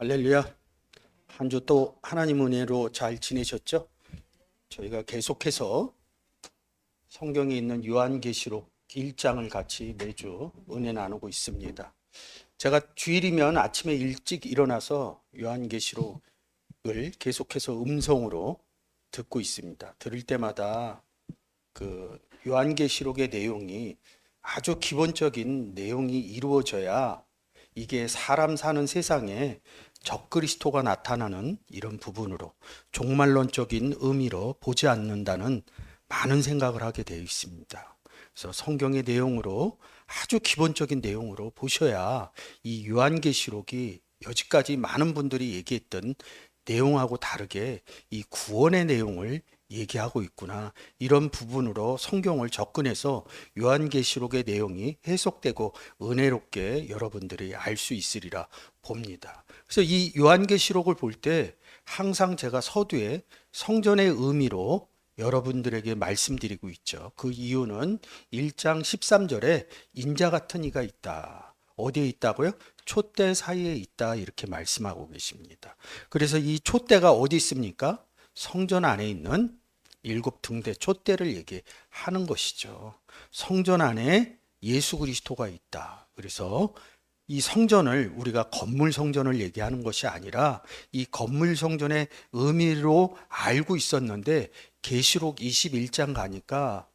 할렐루야. 한 주 또 하나님 은혜로 잘 지내셨죠? 저희가 계속해서 성경에 있는 요한계시록 1장을 같이 매주 은혜 나누고 있습니다. 제가 주일이면 아침에 일찍 일어나서 요한계시록을 계속해서 음성으로 듣고 있습니다. 들을 때마다 그 요한계시록의 내용이 아주 기본적인 내용이 이루어져야 이게 사람 사는 세상에 적그리스도가 나타나는 이런 부분으로 종말론적인 의미로 보지 않는다는 많은 생각을 하게 되어 있습니다. 그래서 성경의 내용으로 아주 기본적인 내용으로 보셔야 이 요한계시록이 여지까지 많은 분들이 얘기했던 내용하고 다르게 이 구원의 내용을 얘기하고 있구나, 이런 부분으로 성경을 접근해서 요한계시록의 내용이 해석되고 은혜롭게 여러분들이 알 수 있으리라 봅니다. 그래서 이 요한계시록을 볼 때 항상 제가 서두에 성전의 의미로 여러분들에게 말씀드리고 있죠. 그 이유는 1장 13절에 인자 같은 이가 있다. 어디에 있다고요? 촛대 사이에 있다, 이렇게 말씀하고 계십니다. 그래서 이 촛대가 어디 있습니까? 성전 안에 있는 7등대 촛대를 얘기하는 것이죠. 성전 안에 예수 그리스도가 있다. 그래서 이 성전을 우리가 건물 성전을 얘기하는 것이 아니라 이 건물 성전의 의미로 알고 있었는데, 계시록 21장 가니까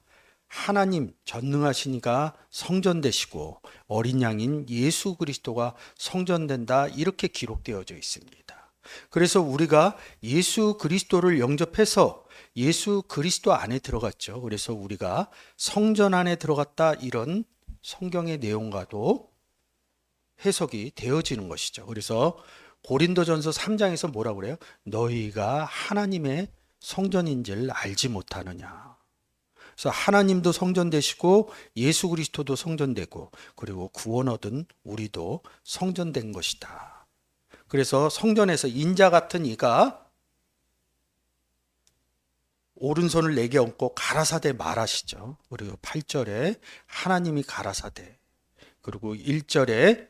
하나님 전능하신 이가 성전되시고 어린 양인 예수 그리스도가 성전된다, 이렇게 기록되어져 있습니다. 그래서 우리가 예수 그리스도를 영접해서 예수 그리스도 안에 들어갔죠. 그래서 우리가 성전 안에 들어갔다, 이런 성경의 내용과도 해석이 되어지는 것이죠. 그래서 고린도전서 3장에서 뭐라고 그래요? 너희가 하나님의 성전인 줄 알지 못하느냐. 그래서 하나님도 성전 되시고 예수 그리스도도 성전되고, 그리고 구원 얻은 우리도 성전된 것이다. 그래서 성전에서 인자 같은 이가 오른손을 내게 얹고 가라사대 말하시죠. 그리고 8절에 하나님이 가라사대, 그리고 1절에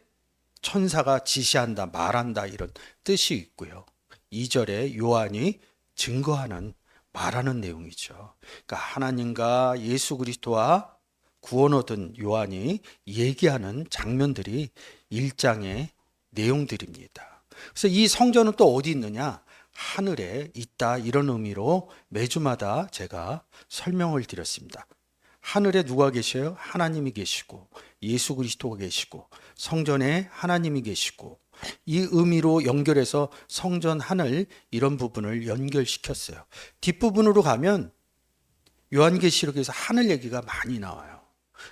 천사가 지시한다, 말한다, 이런 뜻이 있고요. 2절에 요한이 증거하는, 말하는 내용이죠. 그러니까 하나님과 예수 그리스도와 구원 얻은 요한이 얘기하는 장면들이 1장의 내용들입니다. 그래서 이 성전은 또 어디 있느냐? 하늘에 있다, 이런 의미로 매주마다 제가 설명을 드렸습니다. 하늘에 누가 계셔요? 하나님이 계시고 예수 그리스도가 계시고 성전에 하나님이 계시고, 이 의미로 연결해서 성전 하늘, 이런 부분을 연결시켰어요. 뒷부분으로 가면 요한계시록에서 하늘 얘기가 많이 나와요.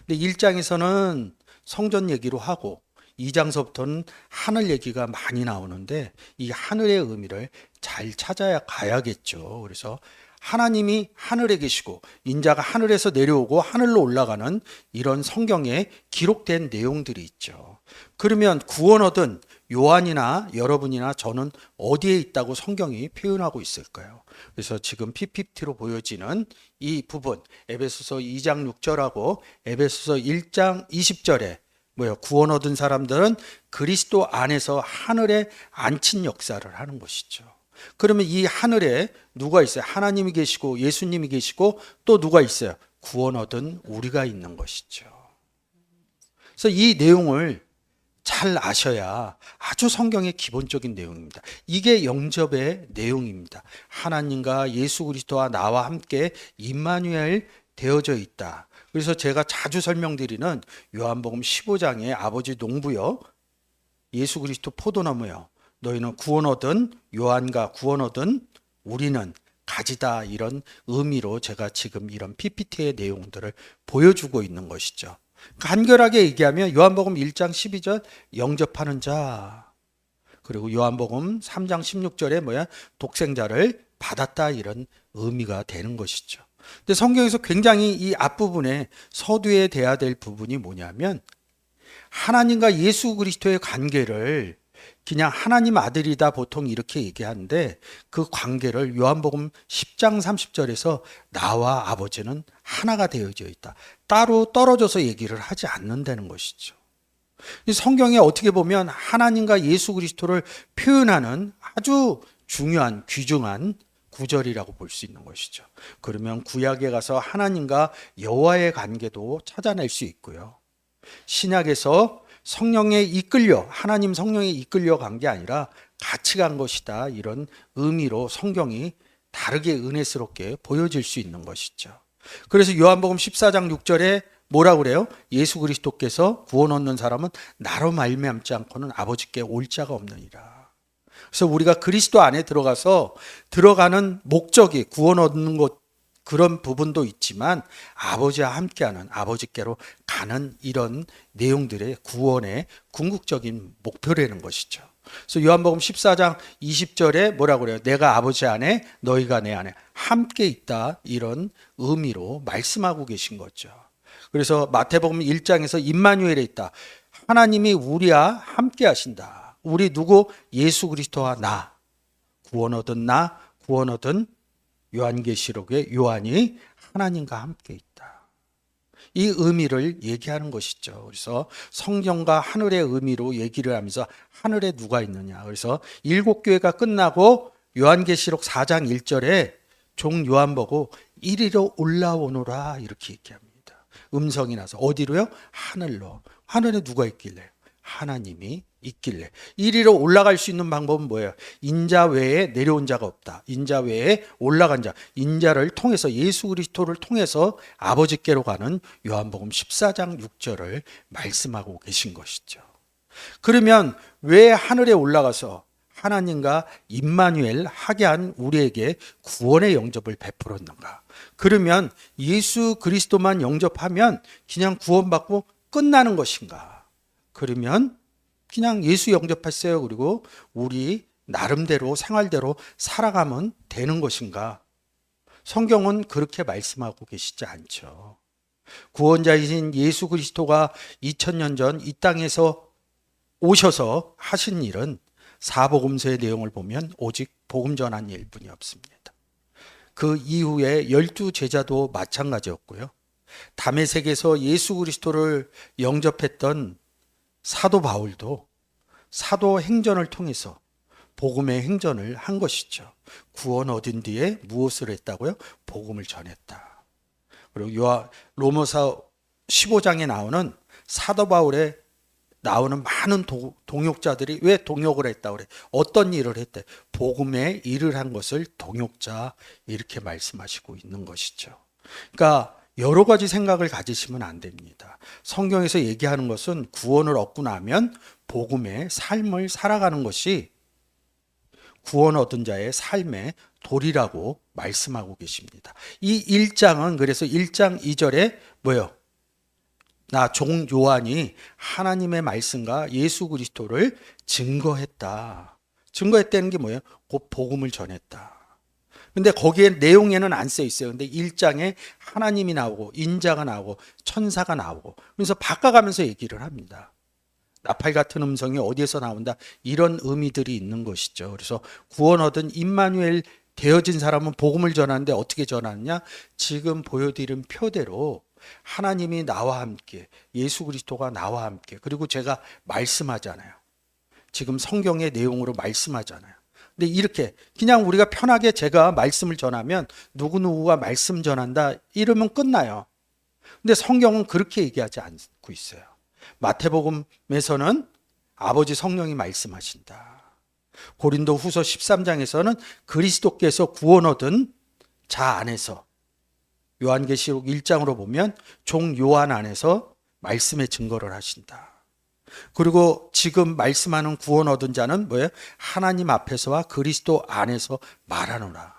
근데 1장에서는 성전 얘기로 하고 2장서부터는 하늘 얘기가 많이 나오는데, 이 하늘의 의미를 잘 찾아야 가야겠죠. 그래서 하나님이 하늘에 계시고 인자가 하늘에서 내려오고 하늘로 올라가는 이런 성경에 기록된 내용들이 있죠. 그러면 구원 얻은 요한이나 여러분이나 저는 어디에 있다고 성경이 표현하고 있을까요? 그래서 지금 PPT로 보여지는 이 부분, 에베소서 2장 6절하고 에베소서 1장 20절에 구원 얻은 사람들은 그리스도 안에서 하늘에 앉힌 역사를 하는 것이죠. 그러면 이 하늘에 누가 있어요? 하나님이 계시고 예수님이 계시고 또 누가 있어요? 구원 얻은 우리가 있는 것이죠. 그래서 이 내용을 잘 아셔야 아주 성경의 기본적인 내용입니다. 이게 영접의 내용입니다. 하나님과 예수 그리스도와 나와 함께 임마누엘 되어져 있다. 그래서 제가 자주 설명드리는 요한복음 15장의 아버지 농부여 예수 그리스도 포도나무여 너희는 구원 얻은 요한과 구원 얻은 우리는 가지다, 이런 의미로 제가 지금 이런 PPT의 내용들을 보여주고 있는 것이죠. 간결하게 얘기하면 요한복음 1장 12절 영접하는 자, 그리고 요한복음 3장 16절에 독생자를 받았다, 이런 의미가 되는 것이죠. 근데 성경에서 굉장히 이 앞부분에 서두에 돼야 될 부분이 뭐냐면, 하나님과 예수 그리스도의 관계를 그냥 하나님 아들이다 보통 이렇게 얘기하는데, 그 관계를 요한복음 10장 30절에서 나와 아버지는 하나가 되어져 있다, 따로 떨어져서 얘기를 하지 않는다는 것이죠. 이 성경에 어떻게 보면 하나님과 예수 그리스도를 표현하는 아주 중요한 귀중한 구절이라고 볼 수 있는 것이죠. 그러면 구약에 가서 하나님과 여호와의 관계도 찾아낼 수 있고요. 신약에서 성령에 이끌려 하나님 성령에 이끌려 간 게 아니라 같이 간 것이다. 이런 의미로 성경이 다르게 은혜스럽게 보여질 수 있는 것이죠. 그래서 요한복음 14장 6절에 뭐라고 그래요? 예수 그리스도께서 구원 얻는 사람은 나로 말미암지 않고는 아버지께 올 자가 없느니라. 그래서 우리가 그리스도 안에 들어가서 들어가는 목적이 구원 얻는 것 그런 부분도 있지만 아버지와 함께하는 아버지께로 가는 이런 내용들의 구원의 궁극적인 목표라는 것이죠. 그래서 요한복음 14장 20절에 뭐라고 그래요? 내가 아버지 안에 너희가 내 안에 함께 있다 이런 의미로 말씀하고 계신 거죠. 그래서 마태복음 1장에서 임마누엘에 있다. 하나님이 우리와 함께 하신다. 우리 누구? 예수 그리스도와 나. 구원 얻은 나, 구원 얻은 요한계시록의 요한이 하나님과 함께 있다. 이 의미를 얘기하는 것이죠. 그래서 성경과 하늘의 의미로 얘기를 하면서 하늘에 누가 있느냐. 그래서 일곱 교회가 끝나고 요한계시록 4장 1절에 종 요한 보고 이리로 올라오노라 이렇게 얘기합니다. 음성이 나서 어디로요? 하늘로. 하늘에 누가 있길래? 하나님이 있길래. 이리로 올라갈 수 있는 방법은 뭐예요? 인자 외에 내려온 자가 없다. 인자 외에 올라간 자. 인자를 통해서 예수 그리스도를 통해서 아버지께로 가는 요한복음 14장 6절을 말씀하고 계신 것이죠. 그러면 왜 하늘에 올라가서 하나님과 임마누엘 하게 한 우리에게 구원의 영접을 베풀었는가? 그러면 예수 그리스도만 영접하면 그냥 구원받고 끝나는 것인가? 그러면 그냥 예수 영접했어요. 그리고 우리 나름대로 생활대로 살아가면 되는 것인가? 성경은 그렇게 말씀하고 계시지 않죠. 구원자이신 예수 그리스도가 2000년 전 이 땅에서 오셔서 하신 일은 사복음서의 내용을 보면 오직 복음 전한 일뿐이 없습니다. 그 이후에 12제자도 마찬가지였고요. 다메섹에서 예수 그리스도를 영접했던 사도 바울도 사도 행전을 통해서 복음의 행전을 한 것이죠. 구원 얻은 뒤에 무엇을 했다고요? 복음을 전했다. 그리고 로마서 15장에 나오는 사도 바울의 나오는 많은 동역자들이 왜 동역을 했다고 그래? 어떤 일을 했대? 복음의 일을 한 것을 동역자 이렇게 말씀하시고 있는 것이죠. 그러니까 여러 가지 생각을 가지시면 안 됩니다. 성경에서 얘기하는 것은 구원을 얻고 나면 복음의 삶을 살아가는 것이 구원 얻은 자의 삶의 도리라고 말씀하고 계십니다. 이 1장은 그래서 1장 2절에 뭐예요? 나 종 요한이 하나님의 말씀과 예수 그리스도를 증거했다. 증거했다는 게 뭐예요? 곧 복음을 전했다. 근데 거기에 내용에는 안 써 있어요. 근데 1장에 하나님이 나오고 인자가 나오고 천사가 나오고 그래서 바꿔가면서 얘기를 합니다. 나팔 같은 음성이 어디에서 나온다? 이런 의미들이 있는 것이죠. 그래서 구원 얻은 임마누엘 되어진 사람은 복음을 전하는데 어떻게 전하느냐? 지금 보여드린 표대로 하나님이 나와 함께, 예수 그리스도가 나와 함께, 그리고 제가 말씀하잖아요. 지금 성경의 내용으로 말씀하잖아요. 근데 이렇게 그냥 우리가 편하게 제가 말씀을 전하면 누구누구가 말씀 전한다 이러면 끝나요. 근데 성경은 그렇게 얘기하지 않고 있어요. 마태복음에서는 아버지 성령이 말씀하신다. 고린도 후서 13장에서는 그리스도께서 구원 얻은 자 안에서 요한계시록 1장으로 보면 종 요한 안에서 말씀의 증거를 하신다. 그리고 지금 말씀하는 구원 얻은 자는 뭐예요? 하나님 앞에서와 그리스도 안에서 말하노라.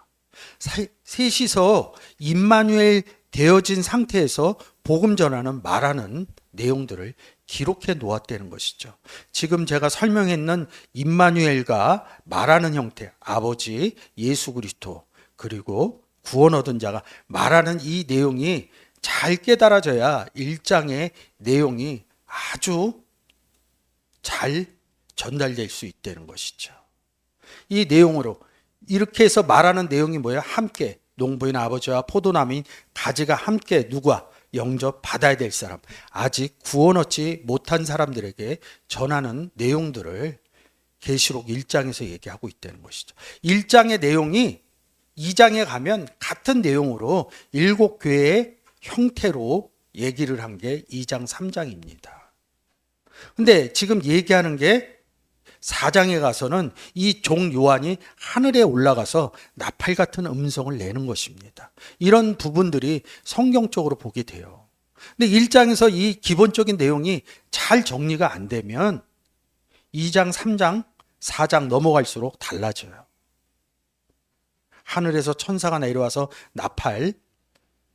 셋이서 임마누엘 되어진 상태에서 복음 전하는 말하는 내용들을 기록해 놓았다는 것이죠. 지금 제가 설명했는 임마누엘과 말하는 형태, 아버지, 예수 그리스도, 그리고 구원 얻은 자가 말하는 이 내용이 잘 깨달아져야 1장의 내용이 아주 잘 전달될 수 있다는 것이죠. 이 내용으로 이렇게 해서 말하는 내용이 뭐예요? 함께 농부인 아버지와 포도나무인 가지가 함께 누구와? 영접받아야 될 사람, 아직 구원 얻지 못한 사람들에게 전하는 내용들을 계시록 1장에서 얘기하고 있다는 것이죠. 1장의 내용이 2장에 가면 같은 내용으로 7교회의 형태로 얘기를 한 게 2장, 3장입니다. 근데 지금 얘기하는 게 4장에 가서는 이 종 요한이 하늘에 올라가서 나팔 같은 음성을 내는 것입니다. 이런 부분들이 성경적으로 보게 돼요. 근데 1장에서 이 기본적인 내용이 잘 정리가 안 되면 2장, 3장, 4장 넘어갈수록 달라져요. 하늘에서 천사가 내려와서 나팔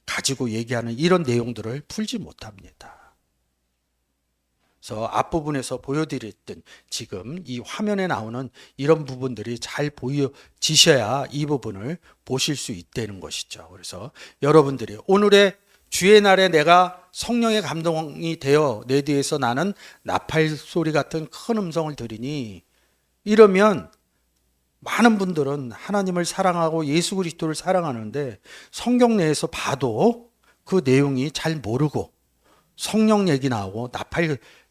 가지고 얘기하는 이런 내용들을 풀지 못합니다. 그래서 앞부분에서 보여드렸던 지금 이 화면에 나오는 이런 부분들이 잘 보여지셔야 이 부분을 보실 수 있다는 것이죠. 그래서 여러분들이 오늘의 주의 날에 내가 성령의 감동이 되어 내 뒤에서 나는 나팔 소리 같은 큰 음성을 들으니, 이러면 많은 분들은 하나님을 사랑하고 예수 그리스도를 사랑하는데 성경 내에서 봐도 그 내용이 잘 모르고 성령 얘기 나오고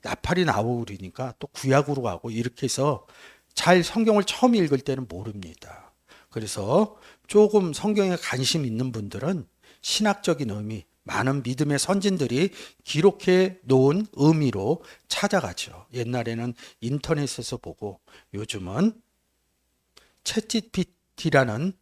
나팔이 나오고 그러니까 또 구약으로 가고 이렇게 해서 잘 성경을 처음 읽을 때는 모릅니다. 그래서 조금 성경에 관심 있는 분들은 신학적인 의미, 많은 믿음의 선진들이 기록해 놓은 의미로 찾아가죠. 옛날에는 인터넷에서 보고 요즘은 챗GPT라는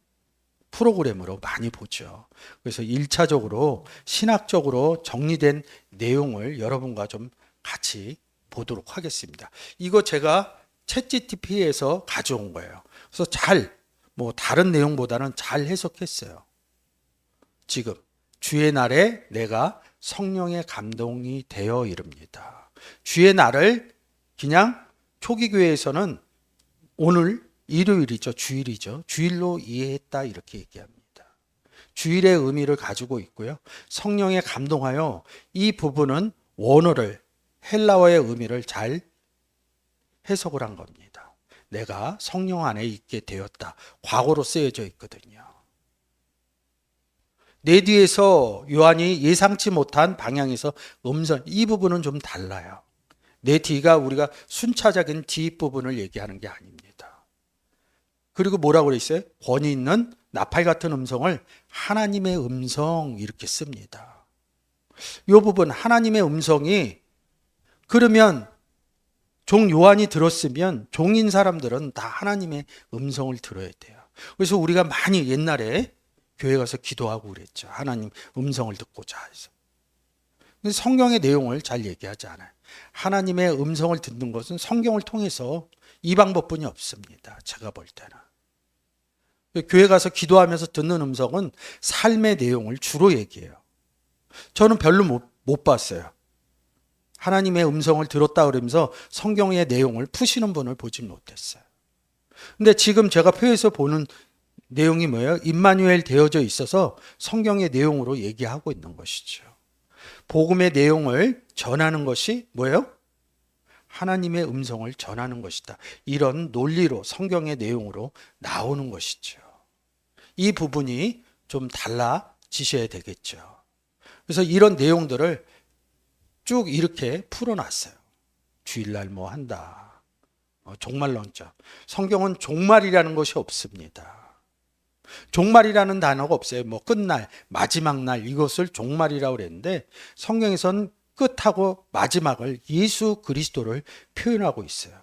프로그램으로 많이 보죠. 그래서 1차적으로 신학적으로 정리된 내용을 여러분과 좀 같이 보도록 하겠습니다. 이거 제가 챗GPT에서 가져온 거예요. 그래서 다른 내용보다는 잘 해석했어요. 지금 주의 날에 내가 성령의 감동이 되어 이릅니다. 주의 날을 그냥 초기교회에서는 오늘 일요일이죠. 주일이죠. 주일로 이해했다 이렇게 얘기합니다. 주일의 의미를 가지고 있고요. 성령에 감동하여 이 부분은 원어를 헬라어의 의미를 잘 해석을 한 겁니다. 내가 성령 안에 있게 되었다. 과거로 쓰여져 있거든요. 내 뒤에서 요한이 예상치 못한 방향에서 음성, 이 부분은 좀 달라요. 내 뒤가 우리가 순차적인 뒷부분을 얘기하는 게 아닙니다. 그리고 뭐라고 그랬어요? 권위 있는 나팔 같은 음성을 하나님의 음성 이렇게 씁니다. 이 부분 하나님의 음성이, 그러면 종 요한이 들었으면 종인 사람들은 다 하나님의 음성을 들어야 돼요. 그래서 우리가 많이 옛날에 교회 가서 기도하고 그랬죠. 하나님 음성을 듣고자 해서. 근데 성경의 내용을 잘 얘기하지 않아요. 하나님의 음성을 듣는 것은 성경을 통해서 이 방법뿐이 없습니다. 제가 볼 때는. 교회 가서 기도하면서 듣는 음성은 삶의 내용을 주로 얘기해요. 저는 별로 못 봤어요. 하나님의 음성을 들었다 그러면서 성경의 내용을 푸시는 분을 보지 못했어요. 근데 지금 제가 표에서 보는 내용이 뭐예요? 임마누엘 되어져 있어서 성경의 내용으로 얘기하고 있는 것이죠. 복음의 내용을 전하는 것이 뭐예요? 하나님의 음성을 전하는 것이다. 이런 논리로 성경의 내용으로 나오는 것이죠. 이 부분이 좀 달라지셔야 되겠죠. 그래서 이런 내용들을 쭉 이렇게 풀어놨어요. 주일날 뭐 한다. 종말론자. 성경은 종말이라는 것이 없습니다. 종말이라는 단어가 없어요. 뭐 끝날, 마지막 날 이것을 종말이라고 그랬는데 성경에선 끝하고 마지막을 예수 그리스도를 표현하고 있어요.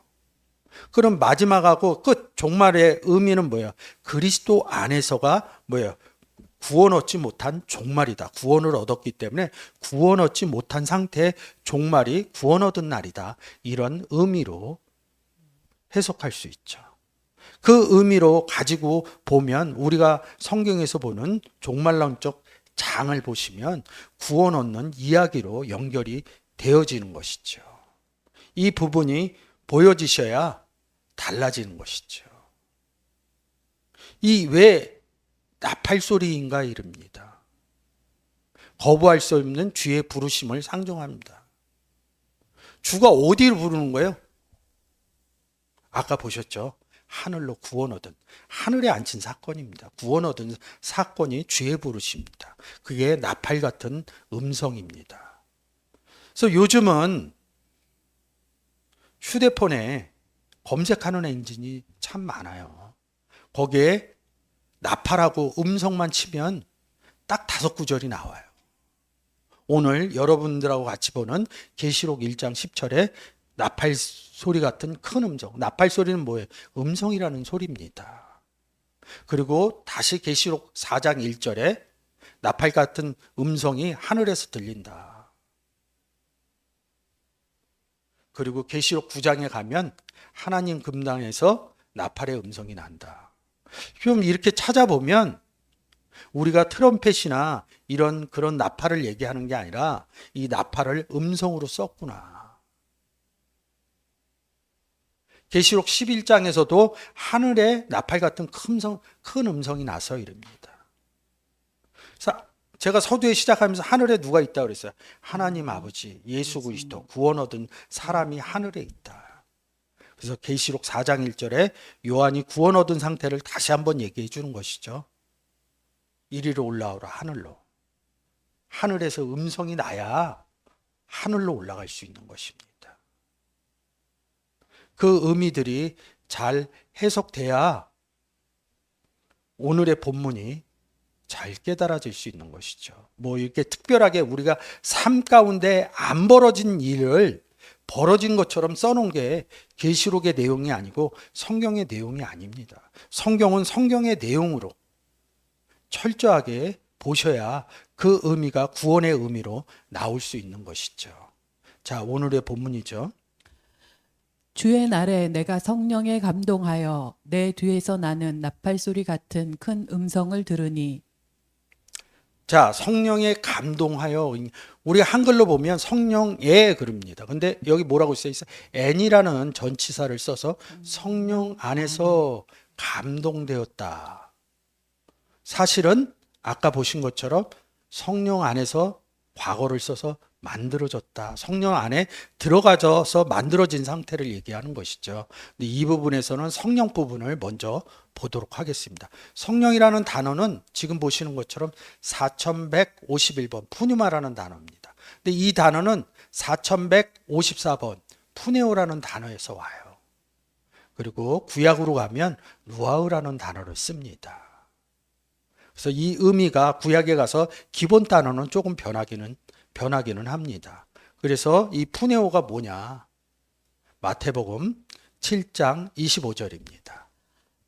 그럼 마지막하고 끝, 종말의 의미는 뭐예요? 그리스도 안에서가 뭐예요? 구원 얻지 못한 종말이다. 구원을 얻었기 때문에 구원 얻지 못한 상태의 종말이 구원 얻은 날이다. 이런 의미로 해석할 수 있죠. 그 의미로 가지고 보면 우리가 성경에서 보는 종말론적 장을 보시면 구원 얻는 이야기로 연결이 되어지는 것이죠. 이 부분이 보여지셔야 달라지는 것이죠. 이 왜 나팔 소리인가 이릅니다. 거부할 수 없는 주의 부르심을 상정합니다. 주가 어디를 부르는 거예요? 아까 보셨죠? 하늘로 구원 얻은, 하늘에 앉힌 사건입니다. 구원 얻은 사건이 주의 부르심입니다. 그게 나팔 같은 음성입니다. 그래서 요즘은 휴대폰에 검색하는 엔진이 참 많아요. 거기에 나팔하고 음성만 치면 딱 5구절이 나와요. 오늘 여러분들하고 같이 보는 계시록 1장 10절에 나팔 소리 같은 큰 음성. 나팔 소리는 뭐예요? 음성이라는 소리입니다. 그리고 다시 계시록 4장 1절에 나팔 같은 음성이 하늘에서 들린다. 그리고 계시록 9장에 가면 하나님 금당에서 나팔의 음성이 난다. 좀 이렇게 찾아보면 우리가 트럼펫이나 이런 그런 나팔을 얘기하는 게 아니라 이 나팔을 음성으로 썼구나. 계시록 11장에서도 하늘에 나팔 같은 큰 음성이 나서 이릅니다. 그래서 제가 서두에 시작하면서 하늘에 누가 있다고 그랬어요? 하나님 아버지, 예수 그리스도, 구원 얻은 사람이 하늘에 있다. 그래서 계시록 4장 1절에 요한이 구원 얻은 상태를 다시 한번 얘기해 주는 것이죠. 이리로 올라오라, 하늘로. 하늘에서 음성이 나야 하늘로 올라갈 수 있는 것입니다. 그 의미들이 잘 해석돼야 오늘의 본문이 잘 깨달아질 수 있는 것이죠. 뭐 이렇게 특별하게 우리가 삶 가운데 안 벌어진 일을 벌어진 것처럼 써놓은 게 계시록의 내용이 아니고 성경의 내용이 아닙니다. 성경은 성경의 내용으로 철저하게 보셔야 그 의미가 구원의 의미로 나올 수 있는 것이죠. 자, 오늘의 본문이죠. 주의 날에 내가 성령에 감동하여 내 뒤에서 나는 나팔 소리 같은 큰 음성을 들으니. 자, 성령에 감동하여, 우리가 한글로 보면 성령에 그럽니다. 근데 여기 뭐라고 써 있어요? n이라는 전치사를 써서 성령 안에서 감동되었다. 사실은 아까 보신 것처럼 성령 안에서 과거를 써서 만들어졌다. 성령 안에 들어가져서 만들어진 상태를 얘기하는 것이죠. 근데 이 부분에서는 성령 부분을 먼저 보도록 하겠습니다. 성령이라는 단어는 지금 보시는 것처럼 4151번 푸뉴마라는 단어입니다. 근데 이 단어는 4154번 푸네오라는 단어에서 와요. 그리고 구약으로 가면 루아흐라는 단어를 씁니다. 그래서 이 의미가 구약에 가서 기본 단어는 조금 변하기는 합니다. 그래서 이 푸네오가 뭐냐? 마태복음 7장 25절입니다.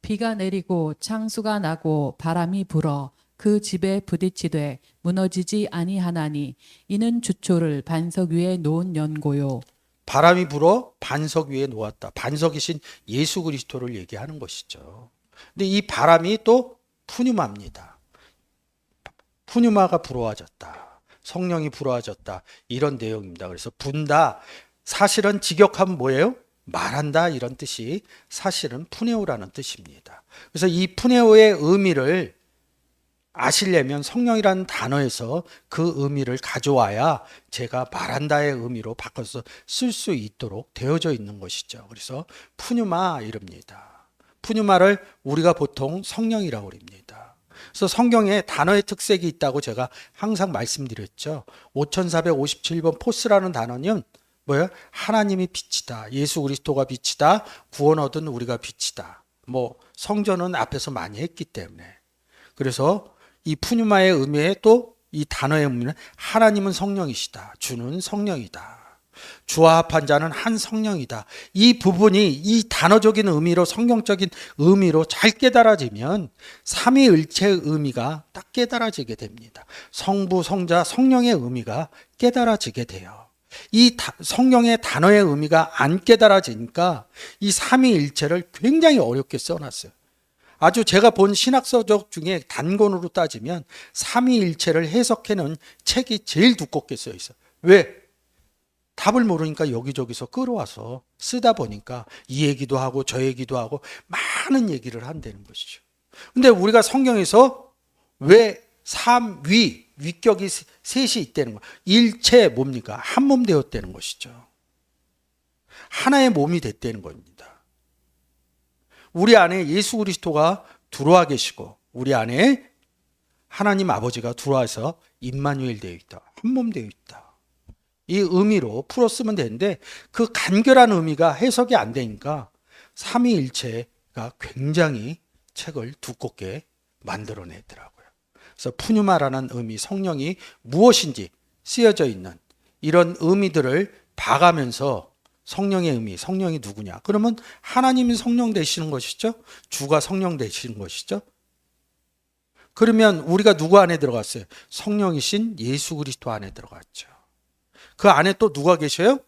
비가 내리고 창수가 나고 바람이 불어 그 집에 부딪히되 무너지지 아니하나니 이는 주초를 반석 위에 놓은 연고요. 바람이 불어 반석 위에 놓았다. 반석이신 예수 그리스도를 얘기하는 것이죠. 근데 이 바람이 또 푸뉴마입니다. 푸뉴마가 불어와졌다. 성령이 불어와졌다. 이런 내용입니다. 그래서 분다. 사실은 직역하면 뭐예요? 말한다 이런 뜻이 사실은 푸네오라는 뜻입니다. 그래서 이 푸네오의 의미를 아시려면 성령이라는 단어에서 그 의미를 가져와야 제가 말한다의 의미로 바꿔서 쓸 수 있도록 되어져 있는 것이죠. 그래서 푸뉴마 이럽니다. 푸뉴마를 우리가 보통 성령이라고 합니다. 그래서 성경에 단어의 특색이 있다고 제가 항상 말씀드렸죠. 5457번 포스라는 단어는 뭐예요? 하나님이 빛이다. 예수 그리스도가 빛이다. 구원 얻은 우리가 빛이다. 뭐 성전은 앞에서 많이 했기 때문에. 그래서 이 푸뉴마의 의미에 또 이 단어의 의미는 하나님은 성령이시다. 주는 성령이다. 주와 합한 자는 한 성령이다. 이 부분이 이 단어적인 의미로 성경적인 의미로 잘 깨달아지면 삼위일체의 의미가 딱 깨달아지게 됩니다. 성부, 성자, 성령의 의미가 깨달아지게 돼요. 이 성경의 단어의 의미가 안 깨달아지니까 이 삼위일체를 굉장히 어렵게 써놨어요. 아주 제가 본 신학서적 중에 단권으로 따지면 삼위일체를 해석해놓은 책이 제일 두껍게 써 있어요. 왜? 답을 모르니까 여기저기서 끌어와서 쓰다 보니까 이 얘기도 하고 저 얘기도 하고 많은 얘기를 한다는 것이죠. 근데 우리가 성경에서 왜 삼위, 위격이 셋이 있다는 거예요. 일체 뭡니까? 한 몸 되었다는 것이죠. 하나의 몸이 됐다는 겁니다. 우리 안에 예수 그리스도가 들어와 계시고 우리 안에 하나님 아버지가 들어와서 임마누엘 되어 있다. 한 몸 되어 있다. 이 의미로 풀어 쓰면 되는데 그 간결한 의미가 해석이 안 되니까 삼위일체가 굉장히 책을 두껍게 만들어내더라고요. 그래서 푸뉴마라는 의미, 성령이 무엇인지 쓰여져 있는 이런 의미들을 봐가면서 성령의 의미, 성령이 누구냐? 그러면 하나님이 성령 되시는 것이죠? 주가 성령 되시는 것이죠? 그러면 우리가 누구 안에 들어갔어요? 성령이신 예수 그리스도 안에 들어갔죠. 그 안에 또 누가 계셔요?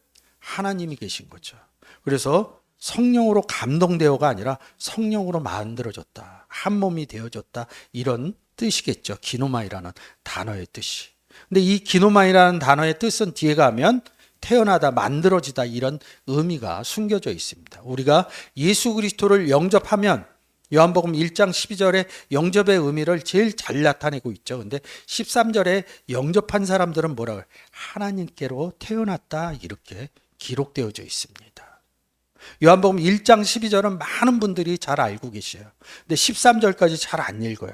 하나님이 계신 거죠. 그래서 성령으로 감동되어가 아니라 성령으로 만들어졌다. 한 몸이 되어졌다. 이런 뜻이겠죠. 기노마이라는 단어의 뜻이. 근데 이 기노마이라는 단어의 뜻은 뒤에 가면 태어나다, 만들어지다 이런 의미가 숨겨져 있습니다. 우리가 예수 그리스도를 영접하면 요한복음 1장 12절에 영접의 의미를 제일 잘 나타내고 있죠. 근데 13절에 영접한 사람들은 뭐라고 해요? 하나님께로 태어났다 이렇게 기록되어져 있습니다. 요한복음 1장 12절은 많은 분들이 잘 알고 계셔요. 근데 13절까지 잘 안 읽어요.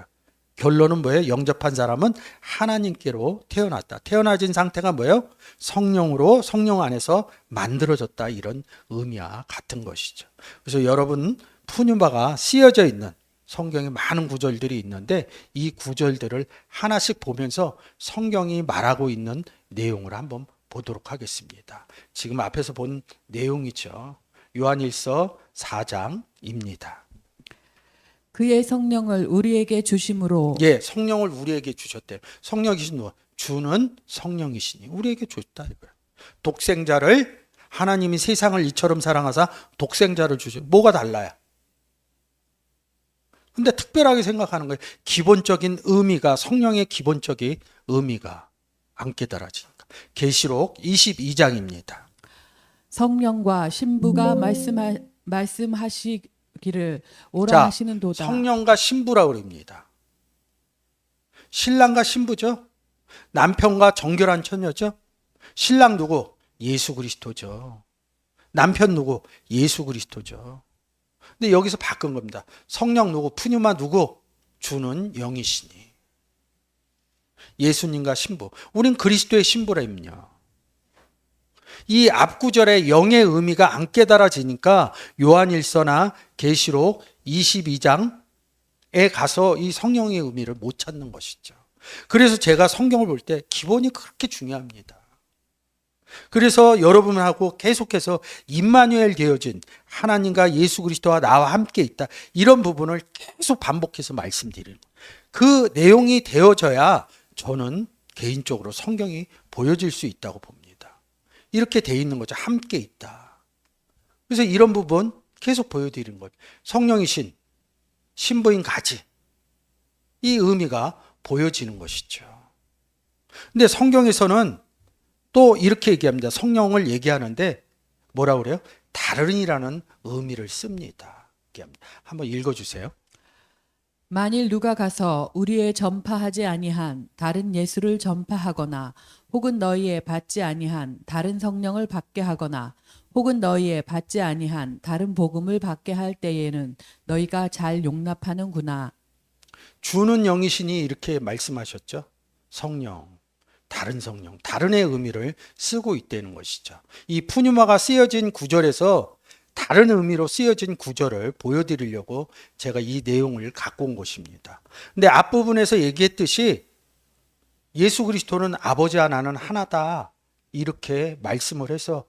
결론은 뭐예요? 영접한 사람은 하나님께로 태어났다. 태어나진 상태가 뭐예요? 성령으로 성령 안에서 만들어졌다 이런 의미와 같은 것이죠. 그래서 여러분 푸뉴마가 쓰여져 있는 성경에 많은 구절들이 있는데 이 구절들을 하나씩 보면서 성경이 말하고 있는 내용을 한번 보도록 하겠습니다. 지금 앞에서 본 내용이죠. 요한일서 4장입니다. 그의 성령을 우리에게 주심으로 예, 성령을 우리에게 주셨대요. 성령이신 누가? 주는 성령이시니 우리에게 줬다 이거예요. 독생자를 하나님이 세상을 이처럼 사랑하사 독생자를 주셔. 뭐가 달라요? 근데 특별하게 생각하는 거예요. 기본적인 의미가 성령의 기본적인 의미가 안 깨달아지니까. 계시록 22장입니다. 성령과 신부가 말씀하시기를 오라 자, 하시는 도다. 성령과 신부라고 그럽니다. 신랑과 신부죠. 남편과 정결한 처녀죠. 신랑 누구? 예수 그리스도죠. 남편 누구? 예수 그리스도죠. 근데 여기서 바꾼 겁니다. 성령 누구? 푸뉴마 누구? 주는 영이시니. 예수님과 신부. 우린 그리스도의 신부라면요. 이 앞구절의 영의 의미가 안 깨달아지니까 요한일서나 계시록 22장에 가서 이 성령의 의미를 못 찾는 것이죠. 그래서 제가 성경을 볼 때 기본이 그렇게 중요합니다. 그래서 여러분하고 계속해서 임마누엘 되어진 하나님과 예수 그리스도와 나와 함께 있다. 이런 부분을 계속 반복해서 말씀드리는 거예요. 그 내용이 되어져야 저는 개인적으로 성경이 보여질 수 있다고 봅니다. 이렇게 돼 있는 거죠. 함께 있다. 그래서 이런 부분 계속 보여드리는 거예요. 성령이신 신부인 가지. 이 의미가 보여지는 것이죠. 근데 성경에서는 또 이렇게 얘기합니다. 성령을 얘기하는데 뭐라고 그래요? 다른이라는 의미를 씁니다. 얘기합니다. 한번 읽어주세요. 만일 누가 가서 우리의 전파하지 아니한 다른 예수를 전파하거나 혹은 너희의 받지 아니한 다른 성령을 받게 하거나 혹은 너희의 받지 아니한 다른 복음을 받게 할 때에는 너희가 잘 용납하는구나. 주는 영이시니 이렇게 말씀하셨죠. 성령, 다른 성령, 다른의 의미를 쓰고 있다는 것이죠. 이 푸뉴마가 쓰여진 구절에서 다른 의미로 쓰여진 구절을 보여드리려고 제가 이 내용을 갖고 온 것입니다. 근데 앞부분에서 얘기했듯이 예수 그리스도는 아버지와 나는 하나다 이렇게 말씀을 해서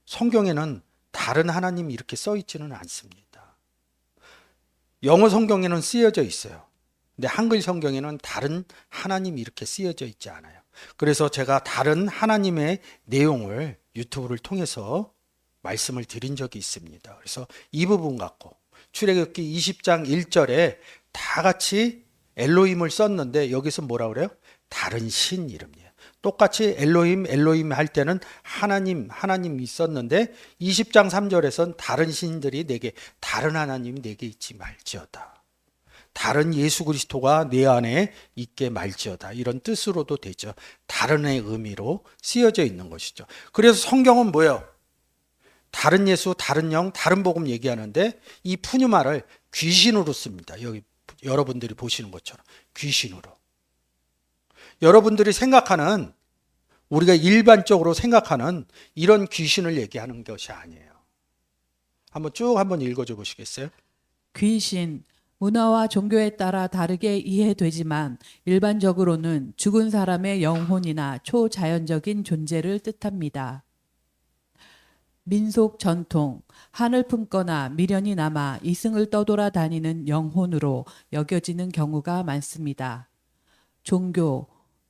성경에는 다른 하나님이 이렇게 써 있지는 않습니다. 영어 성경에는 쓰여져 있어요. 근데 한글 성경에는 다른 하나님이 이렇게 쓰여져 있지 않아요. 그래서 제가 다른 하나님의 내용을 유튜브를 통해서 말씀을 드린 적이 있습니다. 그래서 이 부분 갖고 출애굽기 20장 1절에 다 같이 엘로힘을 썼는데 여기서 뭐라 그래요? 다른 신 이름이에요. 똑같이 엘로힘 할 때는 하나님이 있었는데 20장 3절에선 다른 신들이 내게 다른 하나님이 내게 있지 말지어다. 다른 예수 그리스도가 내 안에 있게 말지어다. 이런 뜻으로도 되죠. 다른의 의미로 쓰여져 있는 것이죠. 그래서 성경은 뭐예요? 다른 예수, 다른 영, 다른 복음 얘기하는데 이 푸뉴마를 귀신으로 씁니다. 여기 여러분들이 보시는 것처럼 귀신으로. 여러분들이 생각하는, 우리가 일반적으로 생각하는 이런 귀신을 얘기하는 것이 아니에요. 한번 읽어줘 보시겠어요? 귀신, 문화와 종교에 따라 다르게 이해되지만 일반적으로는 죽은 사람의 영혼이나 초자연적인 존재를 뜻합니다. 민속 전통, 한을 품거나 미련이 남아 이승을 떠돌아 다니는 영혼으로 여겨지는 경우가 많습니다.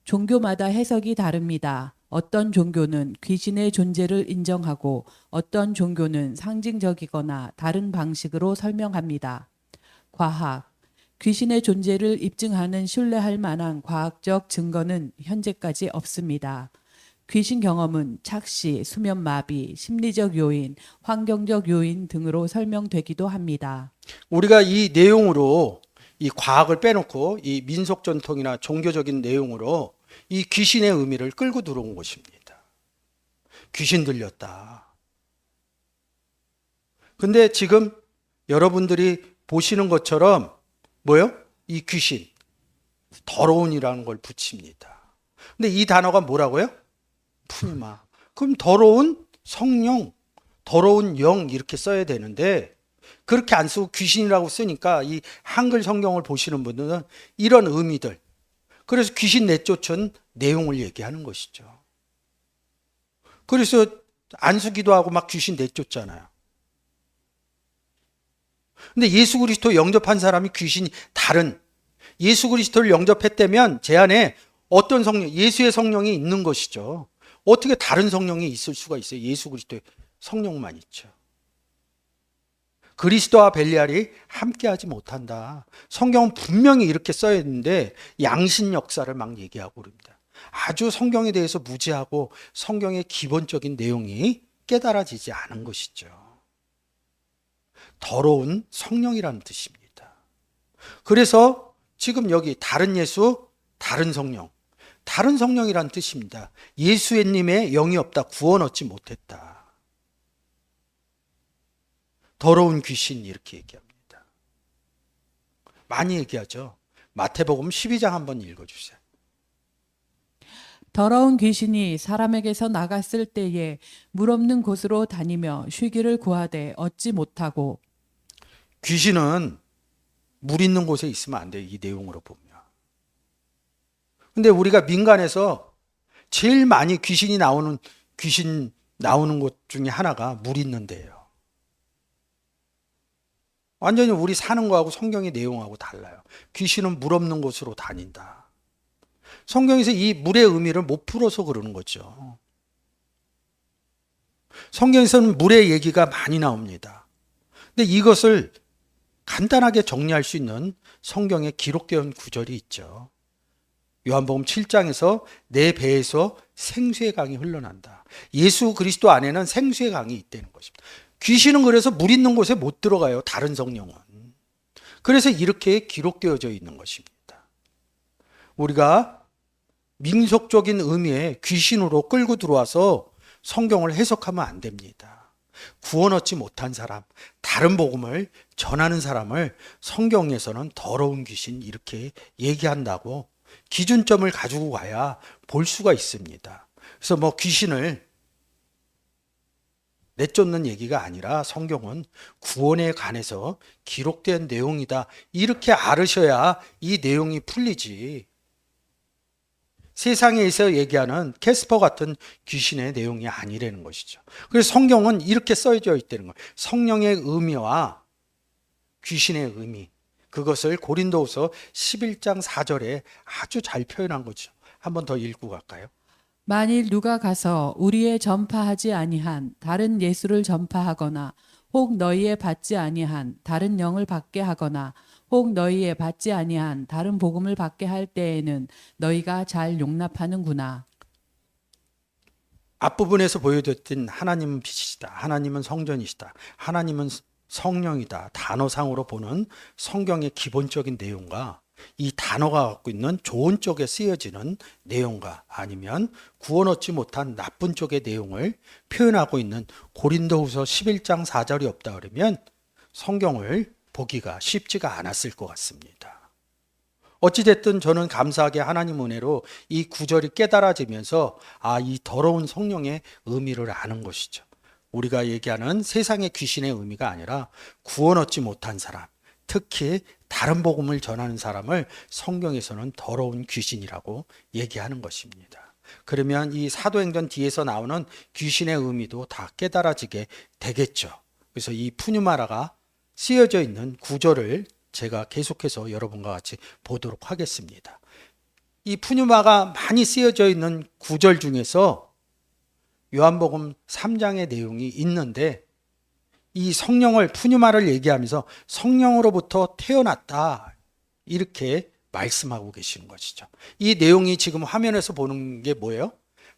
종교마다 해석이 다릅니다. 어떤 종교는 귀신의 존재를 인정하고 어떤 종교는 상징적이거나 다른 방식으로 설명합니다. 과학, 귀신의 존재를 입증하는 신뢰할 만한 과학적 증거는 현재까지 없습니다. 귀신 경험은 착시, 수면 마비, 심리적 요인, 환경적 요인 등으로 설명되기도 합니다. 우리가 이 내용으로, 이 과학을 빼놓고 이 민속 전통이나 종교적인 내용으로 이 귀신의 의미를 끌고 들어온 것입니다. 귀신 들렸다. 근데 지금 여러분들이 보시는 것처럼 뭐요? 이 귀신, 더러운이라는 걸 붙입니다. 근데 이 단어가 뭐라고요? 푸니마. 그럼 더러운 성령, 더러운 영 이렇게 써야 되는데 그렇게 안 쓰고 귀신이라고 쓰니까 이 한글 성경을 보시는 분들은 이런 의미들, 그래서 귀신 내쫓은 내용을 얘기하는 것이죠. 그래서 안수기도 하고 막 귀신 내쫓잖아요. 근데 예수 그리스도 영접한 사람이 귀신이 다른, 예수 그리스도를 영접했다면 제 안에 어떤 성령, 예수의 성령이 있는 것이죠. 어떻게 다른 성령이 있을 수가 있어요? 예수 그리스도의 성령만 있죠. 그리스도와 벨리알이 함께하지 못한다. 성경은 분명히 이렇게 써야 했는데 양신 역사를 막 얘기하고 그럽니다. 아주 성경에 대해서 무지하고 성경의 기본적인 내용이 깨달아지지 않은 것이죠. 더러운 성령이라는 뜻입니다. 그래서 지금 여기 다른 예수, 다른 성령, 다른 성령이란 뜻입니다. 예수님의 영이 없다, 구원 얻지 못했다. 더러운 귀신 이렇게 얘기합니다. 많이 얘기하죠. 마태복음 12장 한번 읽어주세요. 더러운 귀신이 사람에게서 나갔을 때에 물 없는 곳으로 다니며 쉬기를 구하되 얻지 못하고. 귀신은 물 있는 곳에 있으면 안 돼요. 이 내용으로 보면. 근데 우리가 민간에서 제일 많이 귀신 나오는 곳 중에 하나가 물 있는 데예요. 완전히 우리 사는 거하고 성경의 내용하고 달라요. 귀신은 물 없는 곳으로 다닌다. 성경에서 이 물의 의미를 못 풀어서 그러는 거죠. 성경에서는 물의 얘기가 많이 나옵니다. 근데 이것을 간단하게 정리할 수 있는 성경에 기록된 구절이 있죠. 요한복음 7장에서 내 배에서 생수의 강이 흘러난다. 예수 그리스도 안에는 생수의 강이 있다는 것입니다. 귀신은 그래서 물 있는 곳에 못 들어가요. 다른 성령은. 그래서 이렇게 기록되어져 있는 것입니다. 우리가 민속적인 의미의 귀신으로 끌고 들어와서 성경을 해석하면 안 됩니다. 구원 얻지 못한 사람, 다른 복음을 전하는 사람을 성경에서는 더러운 귀신 이렇게 얘기한다고 기준점을 가지고 가야 볼 수가 있습니다. 그래서 뭐 귀신을 내쫓는 얘기가 아니라 성경은 구원에 관해서 기록된 내용이다. 이렇게 알으셔야 이 내용이 풀리지. 세상에서 얘기하는 캐스퍼 같은 귀신의 내용이 아니라는 것이죠. 그래서 성경은 이렇게 써져 있다는 거예요. 성령의 의미와 귀신의 의미. 그것을 고린도후서 11장 4절에 아주 잘 표현한 거죠. 한번 더 읽고 갈까요? 만일 누가 가서 우리의 전파하지 아니한 다른 예수를 전파하거나 혹 너희의 받지 아니한 다른 영을 받게 하거나 혹 너희의 받지 아니한 다른 복음을 받게 할 때에는 너희가 잘 용납하는구나. 앞부분에서 보여줬던 하나님은 빛이시다. 하나님은 성전이시다. 하나님은 성령이다. 단어상으로 보는 성경의 기본적인 내용과 이 단어가 갖고 있는 좋은 쪽에 쓰여지는 내용과 아니면 구원 얻지 못한 나쁜 쪽의 내용을 표현하고 있는 고린도후서 11장 4절이 없다 그러면 성경을 보기가 쉽지가 않았을 것 같습니다. 어찌됐든 저는 감사하게 하나님 은혜로 이 구절이 깨달아지면서 이 더러운 성령의 의미를 아는 것이죠. 우리가 얘기하는 세상의 귀신의 의미가 아니라 구원 얻지 못한 사람, 특히 다른 복음을 전하는 사람을 성경에서는 더러운 귀신이라고 얘기하는 것입니다. 그러면 이 사도행전 뒤에서 나오는 귀신의 의미도 다 깨달아지게 되겠죠. 그래서 이 푸뉴마라가 쓰여져 있는 구절을 제가 계속해서 여러분과 같이 보도록 하겠습니다. 이 푸뉴마가 많이 쓰여져 있는 구절 중에서 요한복음 3장의 내용이 있는데 이 성령을 푸뉴마를 얘기하면서 성령으로부터 태어났다 이렇게 말씀하고 계시는 것이죠. 이 내용이 지금 화면에서 보는 게 뭐예요?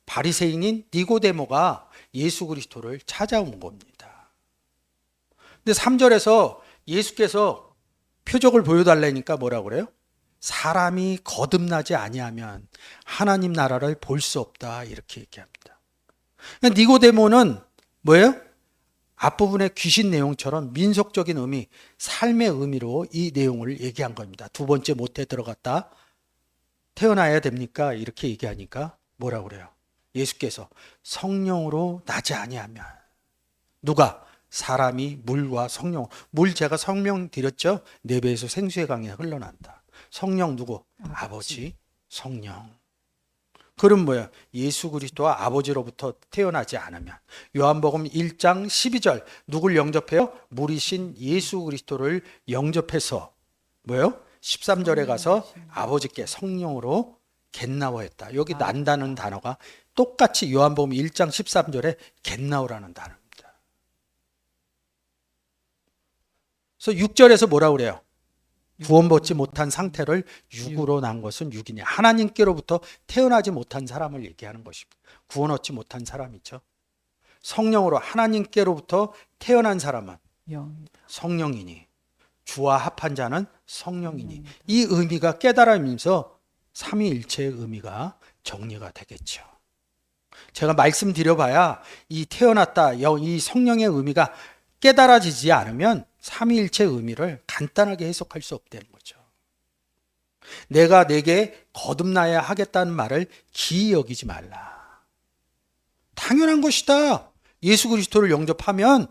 바리새인인 니고데모가 예수 그리스도를 찾아온 겁니다. 근데 3절에서 예수께서 표적을 보여달라니까 뭐라고 그래요? 사람이 거듭나지 아니하면 하나님 나라를 볼 수 없다 이렇게 얘기합니다. 니고데모는 뭐예요? 앞부분의 귀신 내용처럼 민속적인 의미, 삶의 의미로 이 내용을 얘기한 겁니다. 두 번째 모태에 들어갔다 태어나야 됩니까? 이렇게 얘기하니까 뭐라고 그래요? 예수께서 성령으로 나지 아니하면 누가? 사람이 물과 성령, 물 제가 설명드렸죠? 네 배에서 생수의 강이 흘러난다. 성령 누구? 아버지, 성령. 그럼 뭐야? 예수 그리스도와 아버지로부터 태어나지 않으면. 요한복음 1장 12절 누굴 영접해요? 물이신 예수 그리스도를 영접해서 뭐예요? 13절에 가서 아버지께 성령으로 겟나워했다. 여기 난다는 단어가 똑같이 요한복음 1장 13절에 겟나오라는 단어입니다. 그래서 6절에서 뭐라고 그래요? 구원받지 못한 상태를 육으로 난 것은 육이냐. 하나님께로부터 태어나지 못한 사람을 얘기하는 것입니다. 구원 얻지 못한 사람이죠. 성령으로 하나님께로부터 태어난 사람은 성령이니 주와 합한 자는 성령이니 이 의미가 깨달으면서 삼위일체의 의미가 정리가 되겠죠. 제가 말씀드려봐야 이 태어났다 이 성령의 의미가 깨달아지지 않으면 삼위일체의 의미를 간단하게 해석할 수 없다는 거죠. 내가 내게 거듭나야 하겠다는 말을 기이 여기지 말라. 당연한 것이다. 예수 그리스도를 영접하면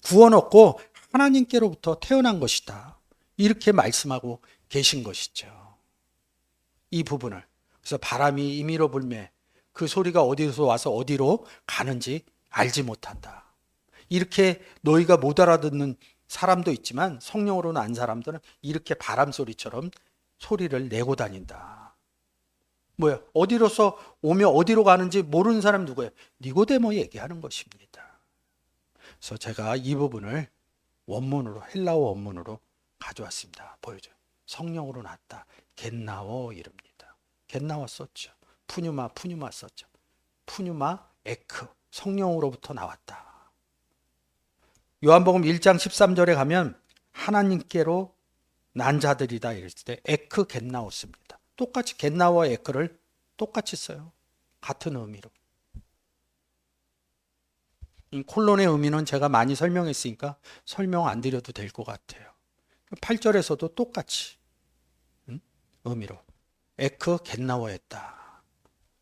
구원 얻고 하나님께로부터 태어난 것이다. 이렇게 말씀하고 계신 것이죠. 이 부분을. 그래서 바람이 임의로 불매 그 소리가 어디서 와서 어디로 가는지 알지 못한다. 이렇게 너희가 못 알아듣는 사람도 있지만 성령으로 난 사람들은 이렇게 바람 소리처럼 소리를 내고 다닌다. 뭐야? 어디로서 오며 어디로 가는지 모르는 사람 누구예요? 니고데모 얘기하는 것입니다. 그래서 제가 이 부분을 원문으로 헬라어 원문으로 가져왔습니다. 보여줘요. 성령으로 났다. 겟나워 이릅니다. 겟나워 썼죠. 푸뉴마 썼죠. 푸뉴마 에크 성령으로부터 나왔다. 요한복음 1장 13절에 가면 하나님께로 난 자들이다 이랬을 때 에크 겟나오스입니다. 똑같이 겟나오와 에크를 똑같이 써요. 같은 의미로. 이 콜론의 의미는 제가 많이 설명했으니까 설명 안 드려도 될 것 같아요. 8절에서도 똑같이 의미로 에크 겟나오했다.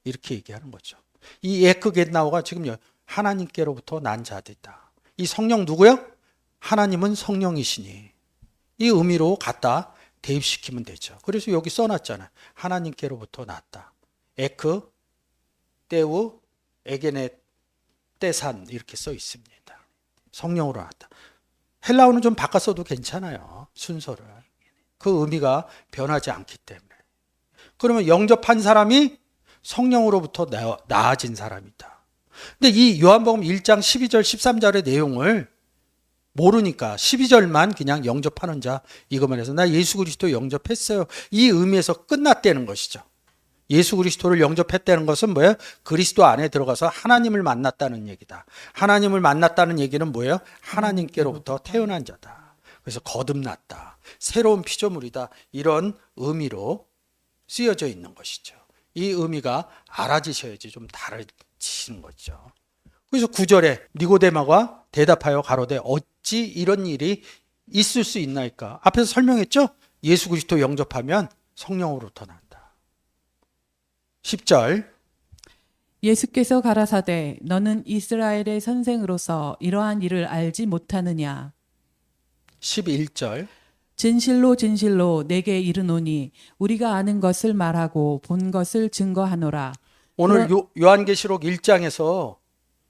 이렇게 얘기하는 거죠. 이 에크 겟나오가 지금 하나님께로부터 난 자들이다. 이 성령 누구요? 하나님은 성령이시니 이 의미로 갖다 대입시키면 되죠. 그래서 여기 써놨잖아요. 하나님께로부터 났다. 에크, 때우, 에게네, 때산 이렇게 써 있습니다. 성령으로 났다. 헬라어는 좀 바꿨어도 괜찮아요. 순서를. 그 의미가 변하지 않기 때문에. 그러면 영접한 사람이 성령으로부터 나아진 사람이다. 근데 이 요한복음 1장 12절 13절의 내용을 모르니까 12절만 그냥 영접하는 자 이것만 해서 나 예수 그리스도 영접했어요. 이 의미에서 끝났다는 것이죠. 예수 그리스도를 영접했다는 것은 뭐예요? 그리스도 안에 들어가서 하나님을 만났다는 얘기다. 하나님을 만났다는 얘기는 뭐예요? 하나님께로부터 태어난 자다. 그래서 거듭났다, 새로운 피조물이다, 이런 의미로 쓰여져 있는 것이죠. 이 의미가 알아지셔야지 좀 달라지시는 거죠. 그래서 9절에 니고데마가 대답하여 가로되 어찌 이런 일이 있을 수 있나이까. 앞에서 설명했죠? 예수 그리스도 영접하면 성령으로부터 난다. 10절 예수께서 가라사대 너는 이스라엘의 선생으로서 이러한 일을 알지 못하느냐. 11절 진실로 진실로 내게 이르노니 우리가 아는 것을 말하고 본 것을 증거하노라. 오늘 요한계시록 1장에서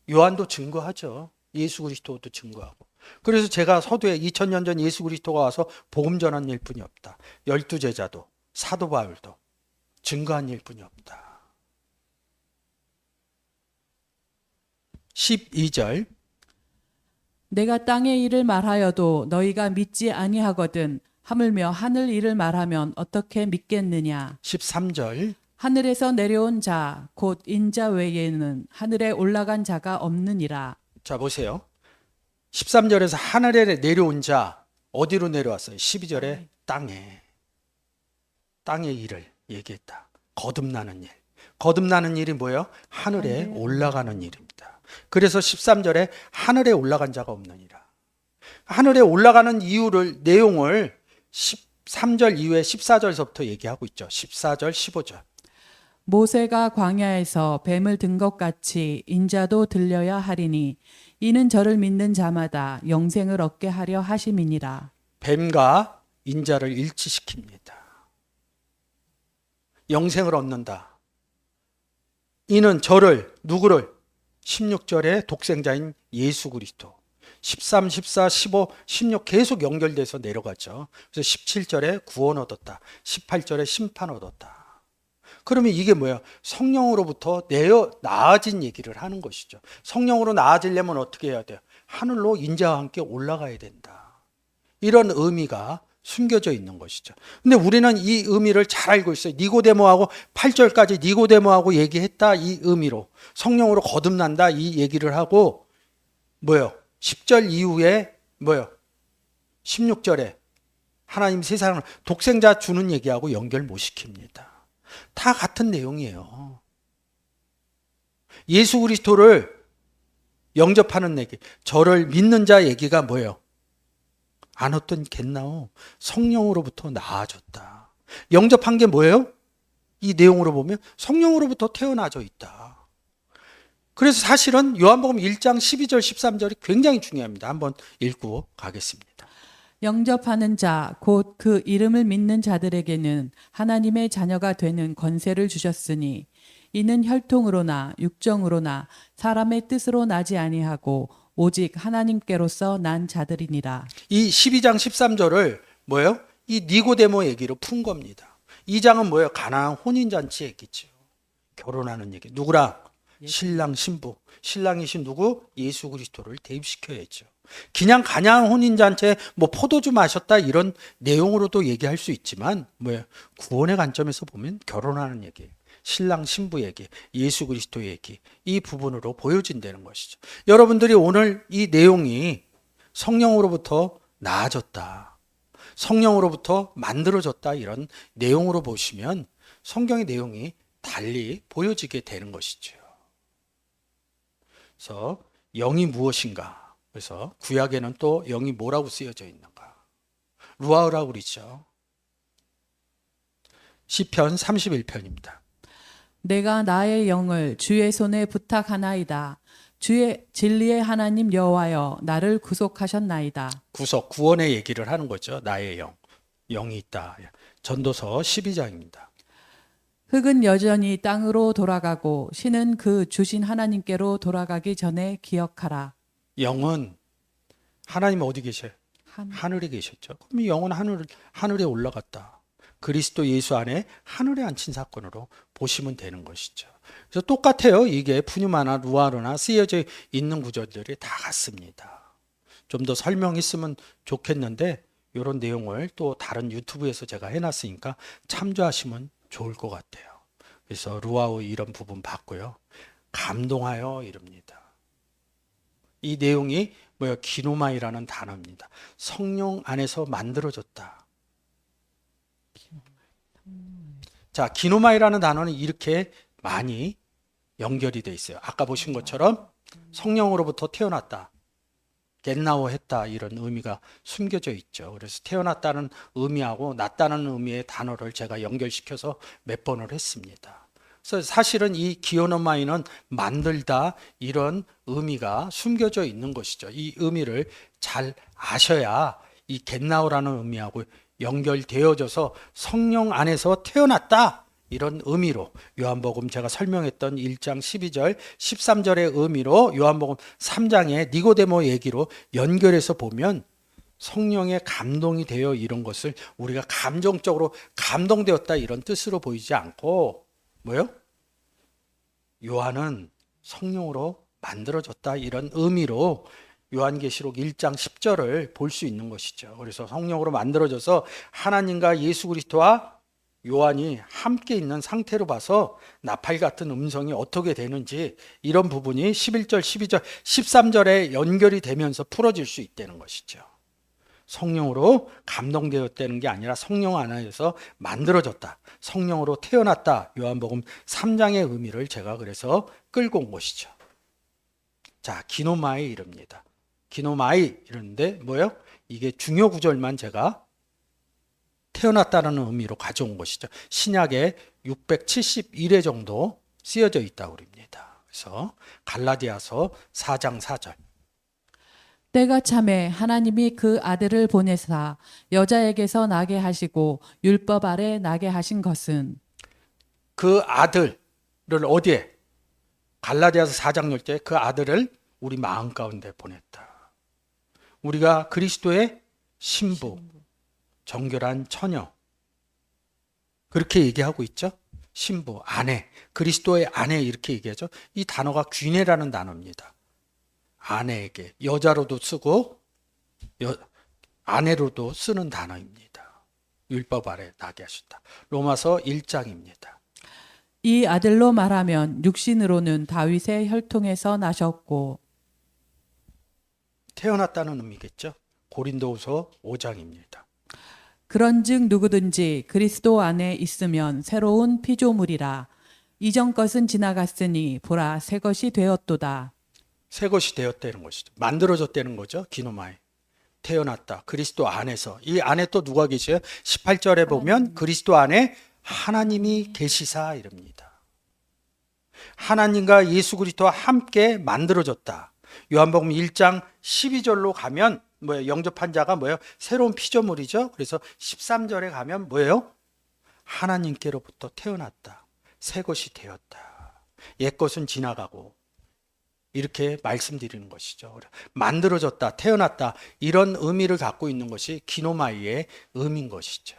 요한도 증거하죠. 예수 그리스도도 증거하고. 그래서 제가 서두에 2000년 전 예수 그리스도가 와서 복음 전한 일뿐이 없다. 12제자도 사도 바울도 증거한 일뿐이 없다. 12절 내가 땅의 일을 말하여도 너희가 믿지 아니하거든 하물며 하늘 일을 말하면 어떻게 믿겠느냐. 13절 하늘에서 내려온 자 곧 인자 외에는 하늘에 올라간 자가 없느니라. 자 보세요. 13절에서 하늘에 내려온 자 어디로 내려왔어요? 12절에 땅에. 땅의 일을 얘기했다. 거듭나는 일. 거듭나는 일이 뭐예요? 하늘에 올라가는 일입니다. 그래서 13절에 하늘에 올라간 자가 없느니라. 하늘에 올라가는 이유를 내용을 13절 이후에 14절서부터 얘기하고 있죠. 14절 15절. 모세가 광야에서 뱀을 든 것 같이 인자도 들려야 하리니 이는 저를 믿는 자마다 영생을 얻게 하려 하심이니라. 뱀과 인자를 일치시킵니다. 영생을 얻는다. 이는 저를 누구를 16절에 독생자인 예수 그리스도 13, 14, 15, 16 계속 연결돼서 내려가죠. 그래서 17절에 구원 얻었다. 18절에 심판 얻었다. 그러면 이게 뭐야? 성령으로부터 나아진 얘기를 하는 것이죠. 성령으로 나아지려면 어떻게 해야 돼요? 하늘로 인자와 함께 올라가야 된다. 이런 의미가 숨겨져 있는 것이죠. 근데 우리는 이 의미를 잘 알고 있어요. 니고데모하고 8절까지 니고데모하고 얘기했다, 이 의미로. 성령으로 거듭난다, 이 얘기를 하고 뭐요? 10절 이후에 뭐요? 16절에 하나님 세상을 독생자 주는 얘기하고 연결 못 시킵니다. 다 같은 내용이에요. 예수 그리스도를 영접하는 얘기, 저를 믿는 자 얘기가 뭐예요? 안 어떤 겠나오? 성령으로부터 나아졌다. 영접한 게 뭐예요? 이 내용으로 보면 성령으로부터 태어나져 있다. 그래서 사실은 요한복음 1장 12절 13절이 굉장히 중요합니다. 한번 읽고 가겠습니다. 영접하는 자 곧 그 이름을 믿는 자들에게는 하나님의 자녀가 되는 권세를 주셨으니 이는 혈통으로나 육정으로나 사람의 뜻으로 나지 아니하고 오직 하나님께로서 난 자들이니라. 이 12장 13절을 뭐예요? 이 니고데모 얘기로 푼 겁니다. 2장은 뭐예요? 가나안 혼인잔치 얘기죠. 결혼하는 얘기. 누구랑? 신랑 신부. 신랑이신 누구? 예수 그리스도를 대입시켜야죠. 그냥 가나안 혼인잔치에 뭐 포도주 마셨다 이런 내용으로도 얘기할 수 있지만 뭐예요? 구원의 관점에서 보면 결혼하는 얘기. 신랑 신부 얘기, 예수 그리스도 얘기, 이 부분으로 보여진다는 것이죠. 여러분들이 오늘 이 내용이 성령으로부터 나아졌다, 성령으로부터 만들어졌다 이런 내용으로 보시면 성경의 내용이 달리 보여지게 되는 것이죠. 그래서 영이 무엇인가? 그래서 구약에는 또 영이 뭐라고 쓰여져 있는가? 루아우라고 그러죠. 시편 31편입니다. 내가 나의 영을 주의 손에 부탁하나이다. 주의 진리의 하나님 여호와여 나를 구속하셨나이다. 구속, 구원의 얘기를 하는 거죠. 나의 영, 영이 있다. 전도서 12장입니다. 흙은 여전히 땅으로 돌아가고 신은 그 주신 하나님께로 돌아가기 전에 기억하라. 영은 하나님 어디 계셔요? 하늘에 계셨죠. 그럼 영은 하늘에 올라갔다. 그리스도 예수 안에 하늘에 앉힌 사건으로 보시면 되는 것이죠. 그래서 똑같아요. 이게 푸뉴마나 루아르나 쓰여져 있는 구절들이 다 같습니다. 좀 더 설명했으면 좋겠는데 이런 내용을 또 다른 유튜브에서 제가 해놨으니까 참조하시면 좋을 것 같아요. 그래서 루아우 이런 부분 봤고요. 감동하여 이럽니다. 이 내용이 뭐야? 기노마이라는 단어입니다. 성령 안에서 만들어졌다. 자, 기노마이라는 단어는 이렇게 많이 연결이 돼 있어요. 아까 보신 것처럼 성령으로부터 태어났다. 겟나오 했다. 이런 의미가 숨겨져 있죠. 그래서 태어났다는 의미하고 났다는 의미의 단어를 제가 연결시켜서 몇 번을 했습니다. 그래서 사실은 이 기노마이는 만들다 이런 의미가 숨겨져 있는 것이죠. 이 의미를 잘 아셔야 이 겟나오라는 의미하고 연결되어져서 성령 안에서 태어났다. 이런 의미로 요한복음 제가 설명했던 1장 12절, 13절의 의미로 요한복음 3장의 니고데모 얘기로 연결해서 보면 성령의 감동이 되어 이런 것을 우리가 감정적으로 감동되었다 이런 뜻으로 보이지 않고 뭐요? 요한은 성령으로 만들어졌다 이런 의미로 요한계시록 1장 10절을 볼 수 있는 것이죠. 그래서 성령으로 만들어져서 하나님과 예수 그리스도와 요한이 함께 있는 상태로 봐서 나팔 같은 음성이 어떻게 되는지 이런 부분이 11절, 12절, 13절에 연결이 되면서 풀어질 수 있다는 것이죠. 성령으로 감동되었다는 게 아니라 성령 안에서 만들어졌다. 성령으로 태어났다. 요한복음 3장의 의미를 제가 그래서 끌고 온 것이죠. 자, 기노마이 이릅니다. 기노마이 이러는데 뭐예요? 이게 중요 구절만 제가 태어났다는 의미로 가져온 것이죠. 신약에 671회 정도 쓰여져 있다고 그럽니다. 그래서 갈라디아서 4장 4절. 때가 참에 하나님이 그 아들을 보내사 여자에게서 나게 하시고 율법 아래 나게 하신 것은 그 아들을 어디에? 갈라디아서 4장 10절에 그 아들을 우리 마음 가운데 보냈다. 우리가 그리스도의 신부, 정결한 처녀 그렇게 얘기하고 있죠. 신부, 아내, 그리스도의 아내 이렇게 얘기하죠. 이 단어가 귀내라는 단어입니다. 아내에게 여자로도 쓰고 아내로도 쓰는 단어입니다. 율법 아래 나게 하셨다. 로마서 1장입니다. 이 아들로 말하면 육신으로는 다윗의 혈통에서 나셨고 태어났다는 의미겠죠. 고린도후서 5장입니다. 그런즉 누구든지 그리스도 안에 있으면 새로운 피조물이라 이전 것은 지나갔으니 보라 새 것이 되었도다. 새 것이 되었다는 것이죠. 만들어졌다는 거죠. 기노마에 태어났다. 그리스도 안에서. 이 안에 또 누가 계셔요? 18절에 보면 그리스도 안에 하나님이 계시사 이릅니다. 하나님과 예수 그리스도와 함께 만들어졌다. 요한복음 1장 12절로 가면 뭐예요? 영접한 자가 뭐예요? 새로운 피조물이죠. 그래서 13절에 가면 뭐예요? 하나님께로부터 태어났다. 새 것이 되었다. 옛 것은 지나가고 이렇게 말씀드리는 것이죠. 만들어졌다, 태어났다 이런 의미를 갖고 있는 것이 기노마이의 의미인 것이죠.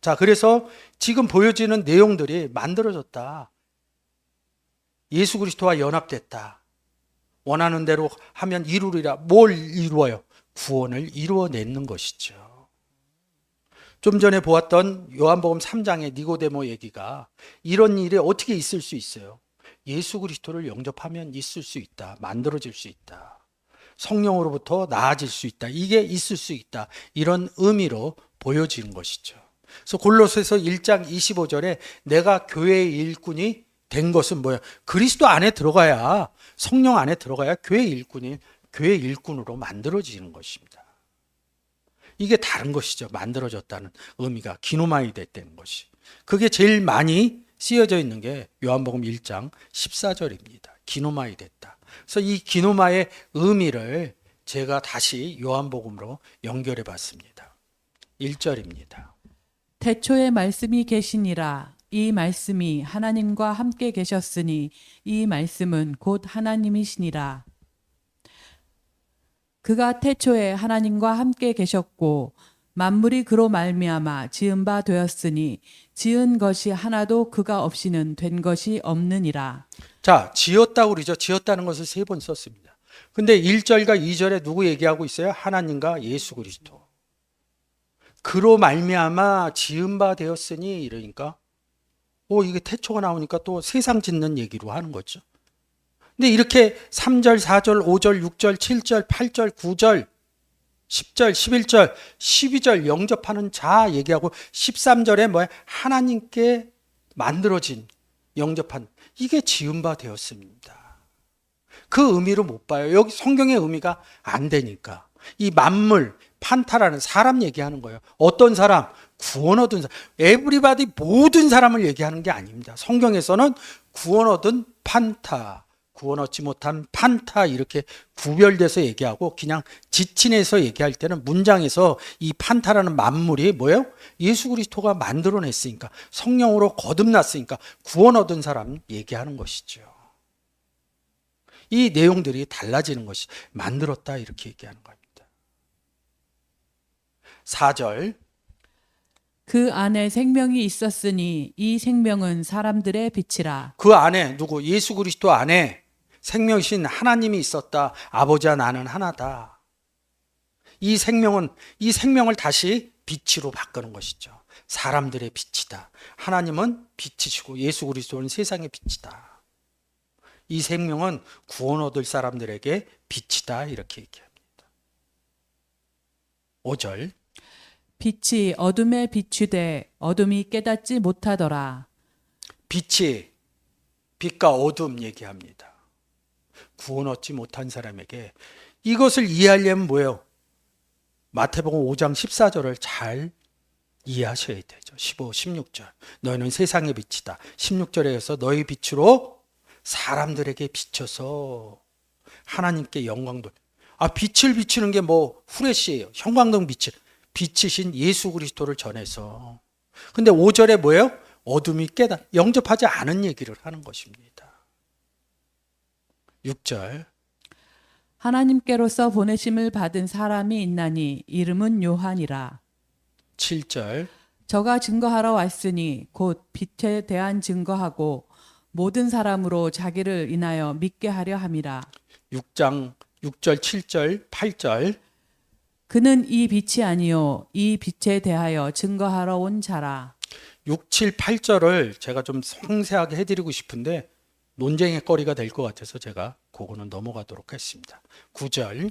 자, 그래서 지금 보여지는 내용들이 만들어졌다. 예수 그리스도와 연합됐다. 원하는 대로 하면 이루리라. 뭘 이루어요? 구원을 이루어내는 것이죠. 좀 전에 보았던 요한복음 3장의 니고데모 얘기가 이런 일이 어떻게 있을 수 있어요? 예수 그리스도를 영접하면 있을 수 있다. 만들어질 수 있다. 성령으로부터 나아질 수 있다. 이게 있을 수 있다. 이런 의미로 보여지는 것이죠. 그래서 골로새서 1장 25절에 내가 교회의 일꾼이 된 것은 뭐야? 그리스도 안에 들어가야, 성령 안에 들어가야 교회 일꾼으로 만들어지는 것입니다. 이게 다른 것이죠. 만들어졌다는 의미가 기노마이 됐다는 것이. 그게 제일 많이 쓰여져 있는 게 요한복음 1장 14절입니다. 기노마이 됐다. 그래서 이 기노마의 의미를 제가 다시 요한복음으로 연결해 봤습니다. 1절입니다. 태초에 말씀이 계시니라 이 말씀이 하나님과 함께 계셨으니 이 말씀은 곧 하나님이시니라. 그가 태초에 하나님과 함께 계셨고 만물이 그로 말미암아 지은 바 되었으니 지은 것이 하나도 그가 없이는 된 것이 없느니라. 자, 지었다고 그러죠. 지었다는 것을 3번 썼습니다. 근데 1절과 2절에 누구 얘기하고 있어요? 하나님과 예수 그리스도. 그로 말미암아 지은 바 되었으니 이러니까 이게 태초가 나오니까 또 세상 짓는 얘기로 하는 거죠. 근데 이렇게 3절, 4절, 5절, 6절, 7절, 8절, 9절, 10절, 11절, 12절 영접하는 자 얘기하고 13절에 뭐야? 하나님께 만들어진 영접한 이게 지은 바 되었습니다. 그 의미로 못 봐요. 여기 성경의 의미가 안 되니까. 이 만물, 판타라는 사람 얘기하는 거예요. 어떤 사람? 구원 얻은 사람. 에브리바디 모든 사람을 얘기하는 게 아닙니다. 성경에서는 구원 얻은 판타, 구원 얻지 못한 판타 이렇게 구별돼서 얘기하고 그냥 지친해서 얘기할 때는 문장에서 이 판타라는 만물이 뭐예요? 예수 그리스도가 만들어냈으니까 성령으로 거듭났으니까 구원 얻은 사람 얘기하는 것이죠. 이 내용들이 달라지는 것이 만들었다 이렇게 얘기하는 겁니다. 4절 그 안에 생명이 있었으니 이 생명은 사람들의 빛이라. 그 안에 누구? 예수 그리스도 안에 생명이신 하나님이 있었다. 아버지와 나는 하나다. 이 생명을 다시 빛으로 바꾸는 것이죠. 사람들의 빛이다. 하나님은 빛이시고 예수 그리스도는 세상의 빛이다. 이 생명은 구원 얻을 사람들에게 빛이다. 이렇게 얘기합니다. 5절 빛이 어둠에 비추되 어둠이 깨닫지 못하더라. 빛이 빛과 어둠 얘기합니다. 구원 얻지 못한 사람에게 이것을 이해하려면 뭐예요? 마태복음 5장 14절을 잘 이해하셔야 되죠. 15, 16절. 너희는 세상의 빛이다. 16절에서 너희 빛으로 사람들에게 비춰서 하나님께 영광 돌. 빛을 비추는 게 뭐 후레쉬예요. 형광등 빛을 비치신 예수 그리스도를 전해서. 근데 5절에 뭐예요? 어둠이 영접하지 않은 얘기를 하는 것입니다. 6절 하나님께로서 보내심을 받은 사람이 있나니 이름은 요한이라. 7절 저가 증거하러 왔으니 곧 빛에 대한 증거하고 모든 사람으로 자기를 인하여 믿게 하려 함이라. 6장 6절 7절 8절 그는 이 빛이 아니요 이 빛에 대하여 증거하러 온 자라. 6, 7, 8절을 제가 좀 상세하게 해드리고 싶은데 논쟁의 거리가 될 것 같아서 제가 그거는 넘어가도록 했습니다. 9절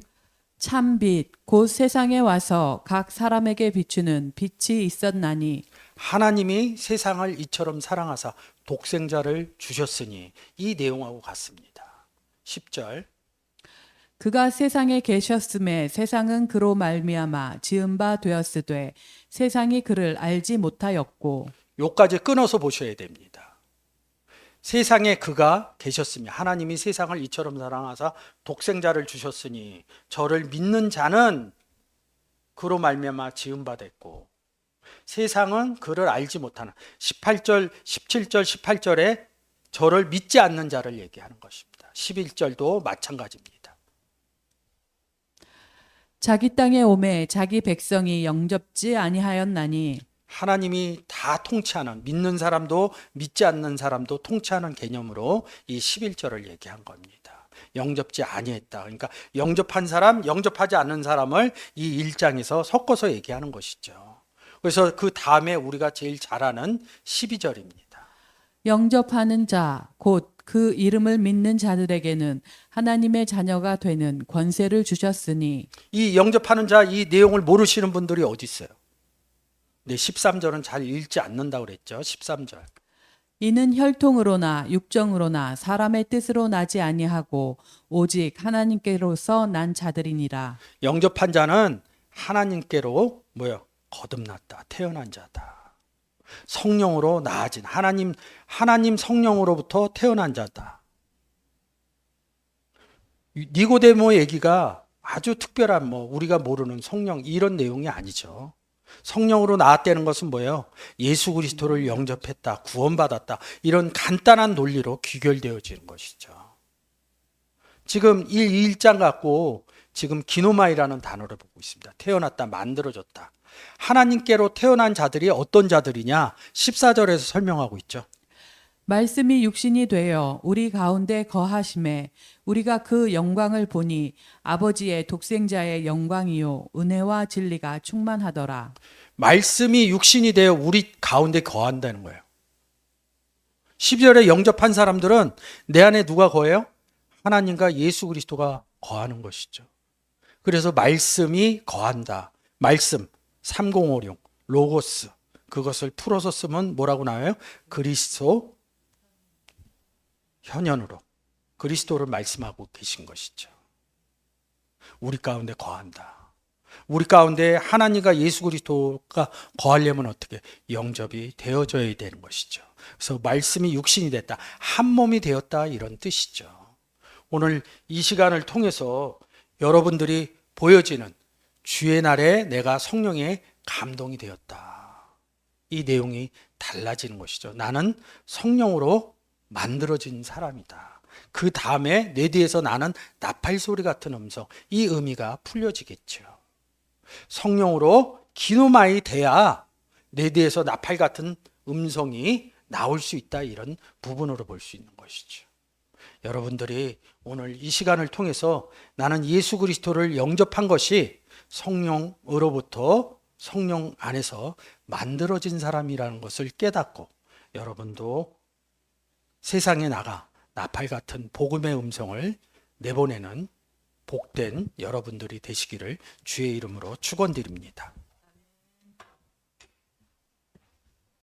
참빛 곧 세상에 와서 각 사람에게 비추는 빛이 있었나니 하나님이 세상을 이처럼 사랑하사 독생자를 주셨으니 이 내용하고 같습니다. 10절 그가 세상에 계셨음에 세상은 그로 말미암아 지은 바 되었으되 세상이 그를 알지 못하였고. 요까지 끊어서 보셔야 됩니다. 세상에 그가 계셨으며 하나님이 세상을 이처럼 사랑하사 독생자를 주셨으니 저를 믿는 자는 그로 말미암아 지은 바 됐고 세상은 그를 알지 못하는 18절, 17절, 18절에 저를 믿지 않는 자를 얘기하는 것입니다. 11절도 마찬가지입니다. 자기 땅에 오매 자기 백성이 영접지 아니하였나니 하나님이 다 통치하는 믿는 사람도 믿지 않는 사람도 통치하는 개념으로 이 11절을 얘기한 겁니다. 영접지 아니했다. 그러니까 영접한 사람, 영접하지 않는 사람을 이 1장에서 섞어서 얘기하는 것이죠. 그래서 그 다음에 우리가 제일 잘 아는 12절입니다. 영접하는 자 곧 그 이름을 믿는 자들에게는 하나님의 자녀가 되는 권세를 주셨으니. 이 영접하는 자 이 내용을 모르시는 분들이 어디 있어요? 네, 13절은 잘 읽지 않는다고 그랬죠. 13절. 이는 혈통으로나 육정으로나 사람의 뜻으로 나지 아니하고 오직 하나님께로서 난 자들이니라. 영접한 자는 하나님께로 뭐요? 거듭났다. 태어난 자다. 성령으로 나아진 하나님 성령으로부터 태어난 자다. 니고데모 얘기가 아주 특별한 우리가 모르는 성령 이런 내용이 아니죠. 성령으로 나았다는 것은 뭐예요? 예수 그리스도를 영접했다, 구원받았다 이런 간단한 논리로 귀결되어지는 것이죠. 지금 1장 갖고 지금 기노마이라는 단어를 보고 있습니다. 태어났다, 만들어졌다. 하나님께로 태어난 자들이 어떤 자들이냐? 14절에서 설명하고 있죠. 말씀이 육신이 되어 우리 가운데 거하심에 우리가 그 영광을 보니 아버지의 독생자의 영광이요 은혜와 진리가 충만하더라. 말씀이 육신이 되어 우리 가운데 거한다는 거예요. 12절에 영접한 사람들은 내 안에 누가 거해요? 하나님과 예수 그리스도가 거하는 것이죠. 그래서 말씀이 거한다. 말씀 3056 로고스 그것을 풀어서 쓰면 뭐라고 나와요? 그리스도 현현으로 그리스도를 말씀하고 계신 것이죠. 우리 가운데 거한다. 우리 가운데 하나님과 예수 그리스도가 거하려면 어떻게? 영접이 되어져야 되는 것이죠. 그래서 말씀이 육신이 됐다. 한 몸이 되었다 이런 뜻이죠. 오늘 이 시간을 통해서 여러분들이 보여지는 주의 날에 내가 성령에 감동이 되었다. 이 내용이 달라지는 것이죠. 나는 성령으로 만들어진 사람이다. 그 다음에 내 뒤에서 나는 나팔 소리 같은 음성, 이 의미가 풀려지겠죠. 성령으로 기노마이 돼야 내 뒤에서 나팔 같은 음성이 나올 수 있다. 이런 부분으로 볼 수 있는 것이죠. 여러분들이 오늘 이 시간을 통해서 나는 예수 그리스도를 영접한 것이 성령으로부터 성령 안에서 만들어진 사람이라는 것을 깨닫고 여러분도 세상에 나가 나팔 같은 복음의 음성을 내보내는 복된 여러분들이 되시기를 주의 이름으로 축원드립니다.